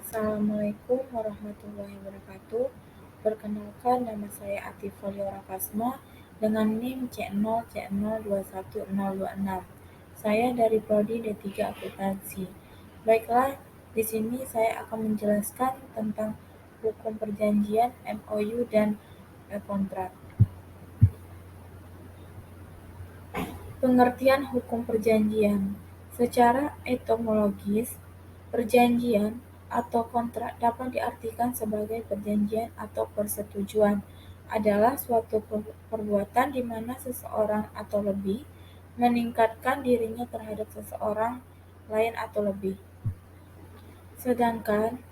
Assalamualaikum warahmatullahi wabarakatuh. Perkenalkan, nama saya Atifah Liora dengan NIM C0C021026. Saya dari Prodi D3 Akuntansi. Baiklah, di sini saya akan menjelaskan tentang hukum perjanjian, MOU, dan kontrak. Pengertian hukum perjanjian. Secara etimologis, perjanjian atau kontrak dapat diartikan sebagai perjanjian atau persetujuan adalah suatu perbuatan di mana seseorang atau lebih meningkatkan dirinya terhadap seseorang lain atau lebih. Sedangkan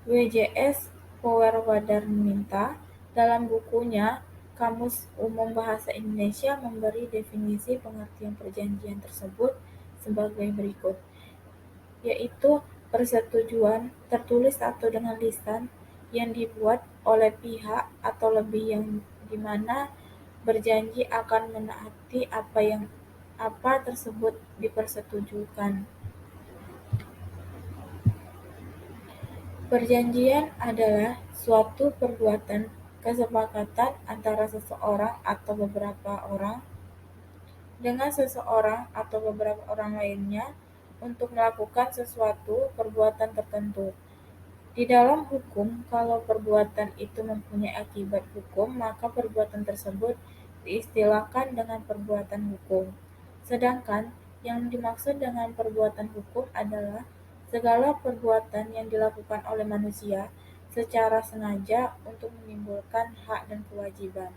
W.J.S. Powerwadarminta dalam bukunya Kamus Umum Bahasa Indonesia memberi definisi pengertian perjanjian tersebut sebagai berikut, yaitu persetujuan tertulis atau dengan lisan yang dibuat oleh pihak atau lebih yang dimana berjanji akan menaati apa tersebut dipersetujukan. Perjanjian adalah suatu perbuatan kesepakatan antara seseorang atau beberapa orang dengan seseorang atau beberapa orang lainnya untuk melakukan sesuatu perbuatan tertentu. Di dalam hukum, kalau perbuatan itu mempunyai akibat hukum, maka perbuatan tersebut diistilahkan dengan perbuatan hukum. Sedangkan yang dimaksud dengan perbuatan hukum adalah segala perbuatan yang dilakukan oleh manusia secara sengaja untuk menimbulkan hak dan kewajiban.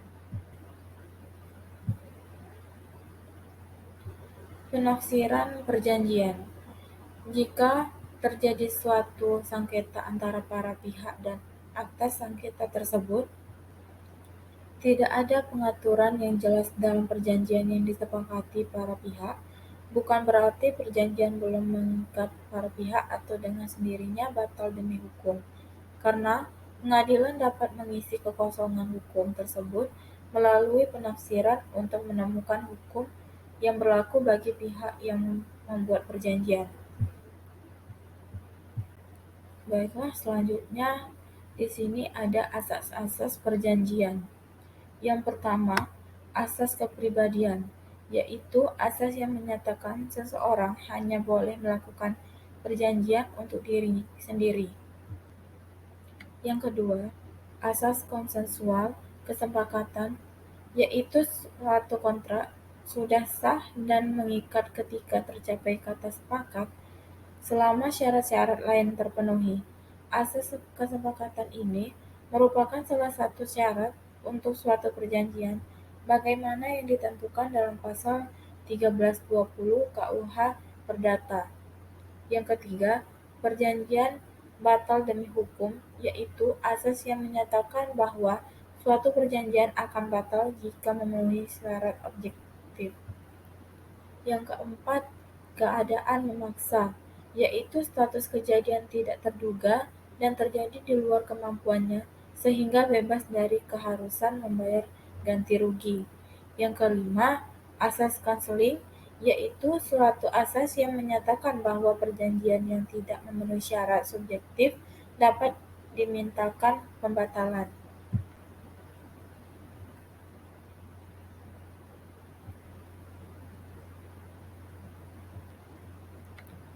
Penafsiran perjanjian. Jika terjadi suatu sengketa antara para pihak dan atas sengketa tersebut, tidak ada pengaturan yang jelas dalam perjanjian yang disepakati para pihak, bukan berarti perjanjian belum mengikat para pihak atau dengan sendirinya batal demi hukum, karena pengadilan dapat mengisi kekosongan hukum tersebut melalui penafsiran untuk menemukan hukum yang berlaku bagi pihak yang membuat perjanjian. Baiklah, selanjutnya di sini ada asas-asas perjanjian. Yang pertama, asas kepribadian, yaitu asas yang menyatakan seseorang hanya boleh melakukan perjanjian untuk diri sendiri. Yang kedua, asas konsensual kesepakatan, yaitu suatu kontrak sudah sah dan mengikat ketika tercapai kata sepakat selama syarat-syarat lain terpenuhi. Asas kesepakatan ini merupakan salah satu syarat untuk suatu perjanjian, bagaimana yang ditentukan dalam pasal 1320 KUH Perdata. Yang ketiga, perjanjian batal demi hukum, yaitu asas yang menyatakan bahwa suatu perjanjian akan batal jika memenuhi syarat objektif. Yang keempat, keadaan memaksa, yaitu status kejadian tidak terduga dan terjadi di luar kemampuannya, sehingga bebas dari keharusan membayar ganti rugi. Yang kelima, asas counseling, yaitu suatu asas yang menyatakan bahwa perjanjian yang tidak memenuhi syarat subjektif dapat dimintakan pembatalan.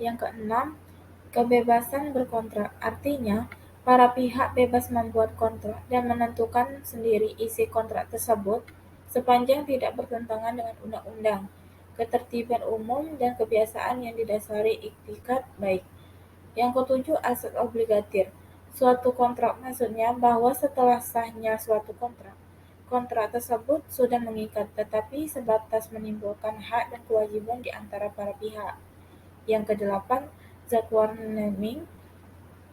Yang keenam, kebebasan berkontrak, artinya para pihak bebas membuat kontrak dan menentukan sendiri isi kontrak tersebut sepanjang tidak bertentangan dengan undang-undang, ketertiban umum, dan kebiasaan yang didasari iktikat baik. Yang ketujuh, asas obligatir. Suatu kontrak maksudnya bahwa setelah sahnya suatu kontrak, kontrak tersebut sudah mengikat tetapi sebatas menimbulkan hak dan kewajiban di antara para pihak. Yang kedelapan, zakwarneming,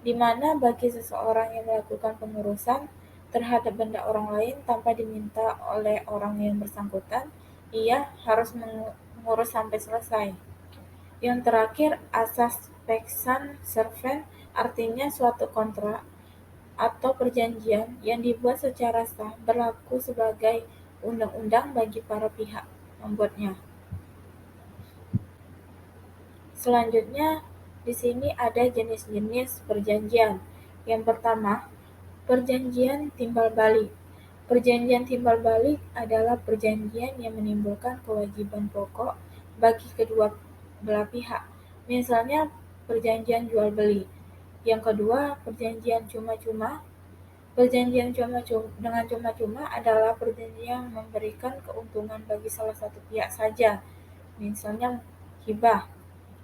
di mana bagi seseorang yang melakukan pengurusan terhadap benda orang lain tanpa diminta oleh orang yang bersangkutan, ia harus mengurus sampai selesai. Yang terakhir, asas peksan servent, artinya suatu kontrak atau perjanjian yang dibuat secara sah berlaku sebagai undang-undang bagi para pihak membuatnya. Selanjutnya, di sini ada jenis-jenis perjanjian, Yang pertama, perjanjian timbal balik. Perjanjian timbal balik adalah perjanjian yang menimbulkan kewajiban pokok bagi kedua belah pihak. Misalnya perjanjian jual beli. Yang kedua, perjanjian cuma-cuma. Perjanjian dengan cuma-cuma adalah perjanjian yang memberikan keuntungan bagi salah satu pihak saja, misalnya hibah.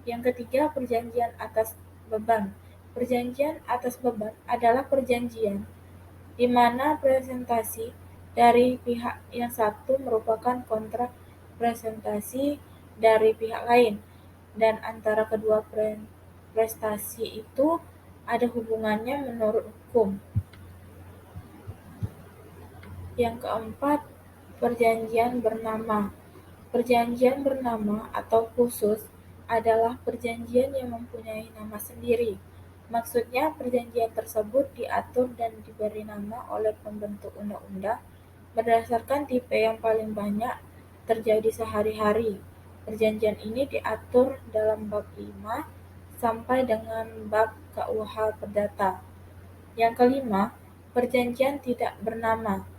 Yang ketiga, perjanjian atas beban. Perjanjian atas beban adalah perjanjian di mana presentasi dari pihak yang satu merupakan kontrak presentasi dari pihak lain, dan antara kedua prestasi itu ada hubungannya menurut hukum. Yang keempat, perjanjian bernama. Perjanjian bernama atau khusus adalah perjanjian yang mempunyai nama sendiri. Maksudnya, perjanjian tersebut diatur dan diberi nama oleh pembentuk undang-undang berdasarkan tipe yang paling banyak terjadi sehari-hari. Perjanjian ini diatur dalam bab 5 sampai dengan bab KUH Perdata. Yang kelima, perjanjian tidak bernama.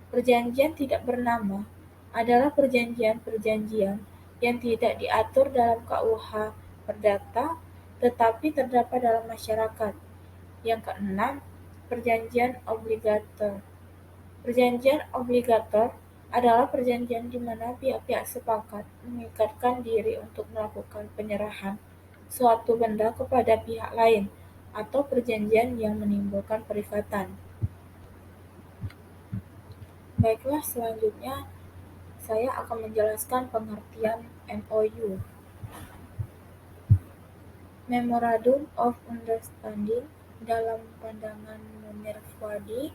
Perjanjian tidak bernama adalah perjanjian-perjanjian yang tidak diatur dalam KUH Perdata tetapi terdapat dalam masyarakat. Yang keenam, perjanjian obligator. Perjanjian obligator adalah perjanjian di mana pihak-pihak sepakat mengikatkan diri untuk melakukan penyerahan suatu benda kepada pihak lain, atau perjanjian yang menimbulkan perikatan. Baiklah, selanjutnya saya akan menjelaskan pengertian MOU. Memorandum of Understanding dalam pandangan Munir Fuadi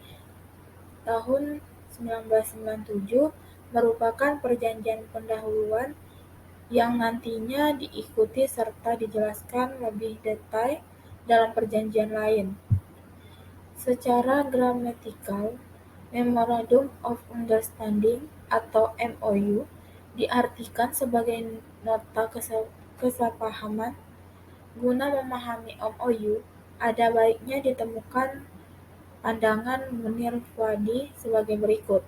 tahun 1997 merupakan perjanjian pendahuluan yang nantinya diikuti serta dijelaskan lebih detail dalam perjanjian lain. Secara gramatikal, Memorandum of Understanding atau MOU diartikan sebagai nota kesepahaman. Guna memahami MOU, ada baiknya ditemukan pandangan Munir Fuadi sebagai berikut.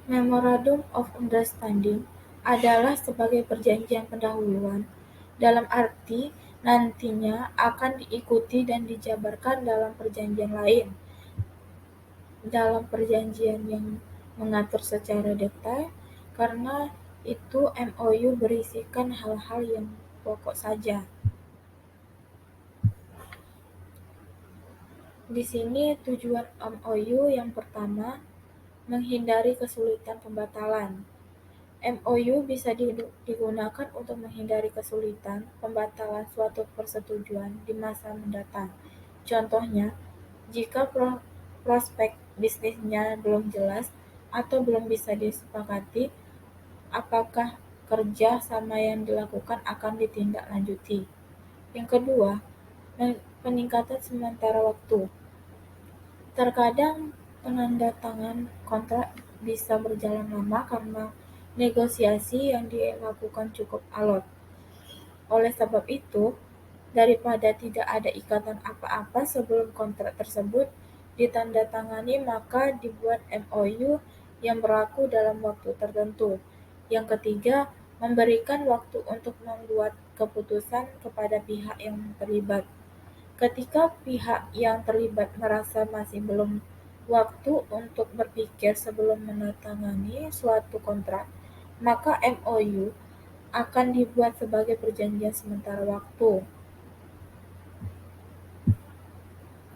Memorandum of Understanding adalah sebagai perjanjian pendahuluan, dalam arti nantinya akan diikuti dan dijabarkan dalam perjanjian lain. Dalam perjanjian yang mengatur secara detail, karena itu MOU berisikan hal-hal yang pokok saja. Di sini tujuan MOU yang pertama, menghindari kesulitan pembatalan. MOU bisa digunakan untuk menghindari kesulitan pembatalan suatu persetujuan di masa mendatang. Contohnya, jika prospek bisnisnya belum jelas atau belum bisa disepakati, apakah kerja sama yang dilakukan akan ditindaklanjuti. Yang kedua, peningkatan sementara waktu. Terkadang penandatangan kontrak bisa berjalan lama karena negosiasi yang dilakukan cukup alot. Oleh sebab itu, daripada tidak ada ikatan apa-apa sebelum kontrak tersebut ditandatangani, maka dibuat MOU yang berlaku dalam waktu tertentu. Yang ketiga, memberikan waktu untuk membuat keputusan kepada pihak yang terlibat. Ketika pihak yang terlibat merasa masih belum waktu untuk berpikir sebelum menandatangani suatu kontrak, maka MOU akan dibuat sebagai perjanjian sementara waktu.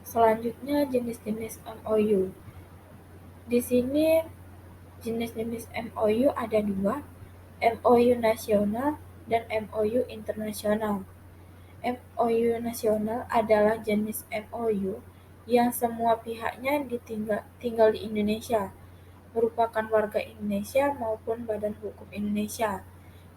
Selanjutnya, jenis-jenis MOU. Di sini jenis-jenis MOU ada dua, MOU nasional dan MOU internasional. MOU nasional adalah jenis MOU yang semua pihaknya tinggal di Indonesia, merupakan warga Indonesia maupun badan hukum Indonesia.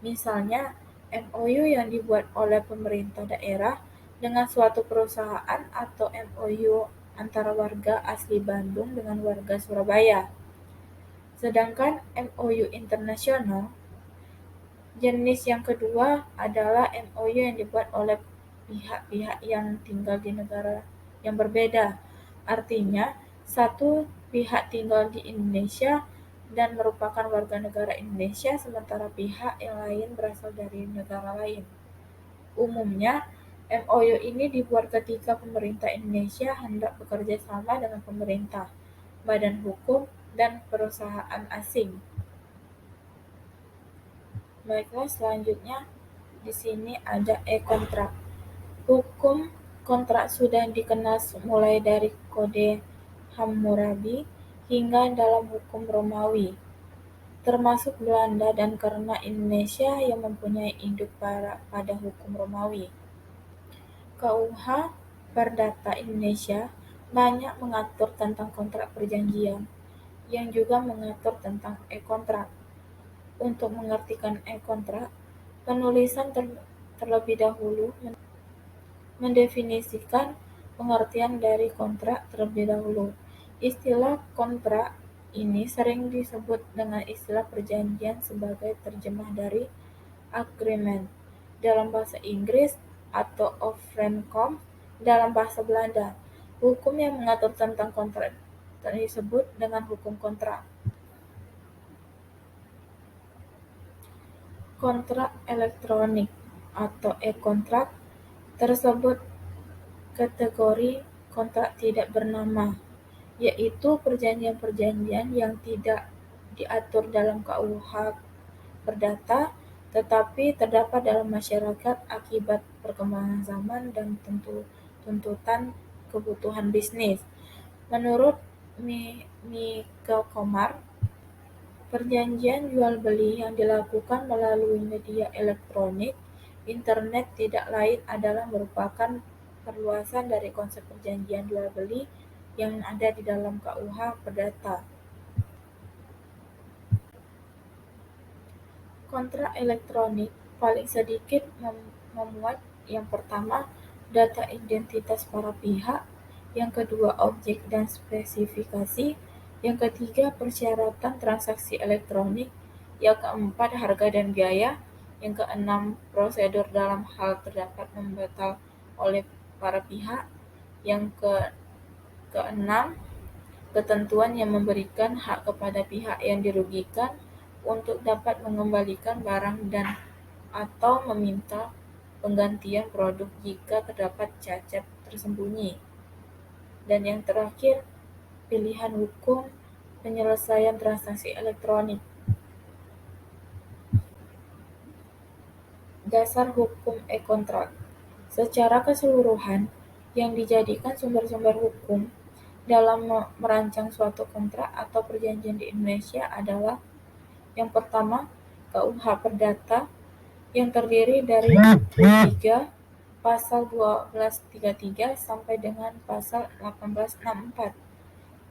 Misalnya, MOU yang dibuat oleh pemerintah daerah dengan suatu perusahaan atau MOU antara warga asli Bandung dengan warga Surabaya. Sedangkan MOU internasional, jenis yang kedua adalah MOU yang dibuat oleh pihak-pihak yang tinggal di negara yang berbeda. Artinya, satu pihak tinggal di Indonesia dan merupakan warga negara Indonesia, sementara pihak yang lain berasal dari negara lain. Umumnya, MOU ini dibuat ketika pemerintah Indonesia hendak bekerja sama dengan pemerintah, badan hukum, dan perusahaan asing. Baiklah, selanjutnya di sini ada e-kontrak. Hukum kontrak sudah dikenal mulai dari Kode Hammurabi hingga dalam hukum Romawi, termasuk Belanda, dan karena Indonesia yang mempunyai induk pada hukum Romawi. KUH Perdata Indonesia banyak mengatur tentang kontrak perjanjian, yang juga mengatur tentang e-kontrak. Untuk mengartikan e-kontrak, penulisan terlebih dahulu mendefinisikan pengertian dari kontrak terlebih dahulu. Istilah kontrak ini sering disebut dengan istilah perjanjian sebagai terjemah dari agreement dalam bahasa Inggris atau overeenkomst dalam bahasa Belanda. Hukum yang mengatur tentang kontrak disebut dengan hukum kontrak. Kontrak elektronik atau e-kontrak tersebut kategori kontrak tidak bernama, yaitu perjanjian-perjanjian yang tidak diatur dalam KUH Perdata tetapi terdapat dalam masyarakat akibat perkembangan zaman dan tuntutan kebutuhan bisnis. Menurut Michael Komar, perjanjian jual-beli yang dilakukan melalui media elektronik, internet tidak lain adalah merupakan perluasan dari konsep perjanjian jual-beli yang ada di dalam KUH Perdata. Kontrak elektronik paling sedikit memuat yang pertama, data identitas para pihak, yang kedua, objek dan spesifikasi, yang ketiga, persyaratan transaksi elektronik, yang keempat, harga dan biaya, yang keenam, prosedur dalam hal terdapat membatal oleh para pihak, yang keenam, ketentuan yang memberikan hak kepada pihak yang dirugikan untuk dapat mengembalikan barang dan atau meminta penggantian produk jika terdapat cacat tersembunyi. Dan yang terakhir, pilihan hukum penyelesaian transaksi elektronik. Dasar hukum e-kontrak. Secara keseluruhan, yang dijadikan sumber-sumber hukum dalam merancang suatu kontrak atau perjanjian di Indonesia adalah yang pertama, KUH Perdata yang terdiri dari buku 3 pasal 1233 sampai dengan pasal 1864.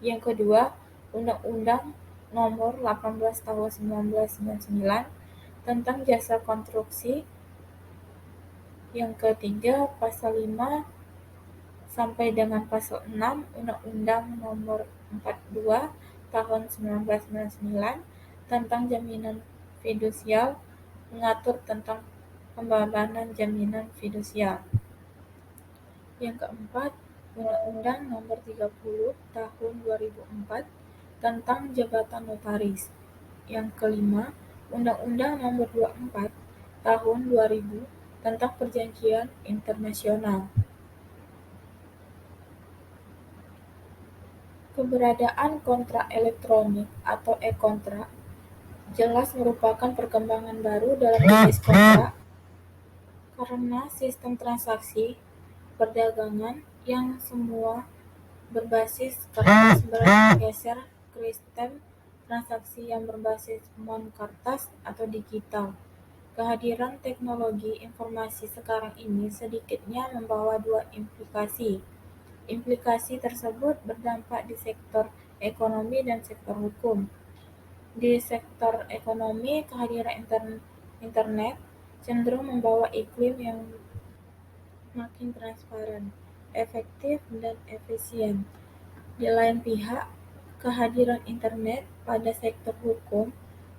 Yang kedua, Undang-Undang Nomor 18 Tahun 1999 tentang jasa konstruksi. Yang ketiga, pasal 5 sampai dengan pasal 6 Undang-Undang Nomor 42 Tahun 1999 tentang jaminan fidusial mengatur tentang pembayaran jaminan fidusial. Yang keempat, Undang-Undang Nomor 30 Tahun 2004 tentang jabatan notaris. Yang kelima, Undang-Undang Nomor 24 Tahun 2000 tentang perjanjian internasional. Keberadaan kontrak elektronik atau e-kontrak jelas merupakan perkembangan baru dalam jenis kontrak karena sistem transaksi perdagangan yang semua berbasis kertas bergeser ke sistem transaksi yang berbasis non-kertas atau digital. Kehadiran teknologi informasi sekarang ini sedikitnya membawa dua implikasi. Implikasi tersebut berdampak di sektor ekonomi dan sektor hukum. Di sektor ekonomi, kehadiran internet cenderung membawa iklim yang makin transparan, efektif, dan efisien. Di lain pihak, kehadiran internet pada sektor hukum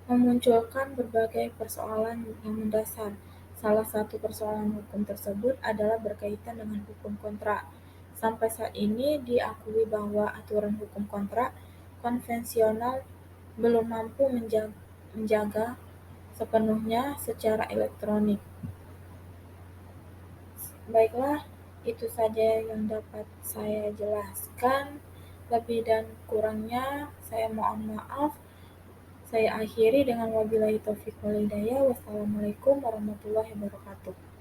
memunculkan berbagai persoalan yang mendasar. Salah satu persoalan hukum tersebut adalah berkaitan dengan hukum kontrak. Sampai saat ini diakui bahwa aturan hukum kontrak konvensional belum mampu menjaga sepenuhnya secara elektronik. Baiklah, itu saja yang dapat saya jelaskan. Lebih dan kurangnya saya mohon maaf. Saya akhiri dengan wabillahi taufiq wal hidayah. Wassalamualaikum warahmatullahi wabarakatuh.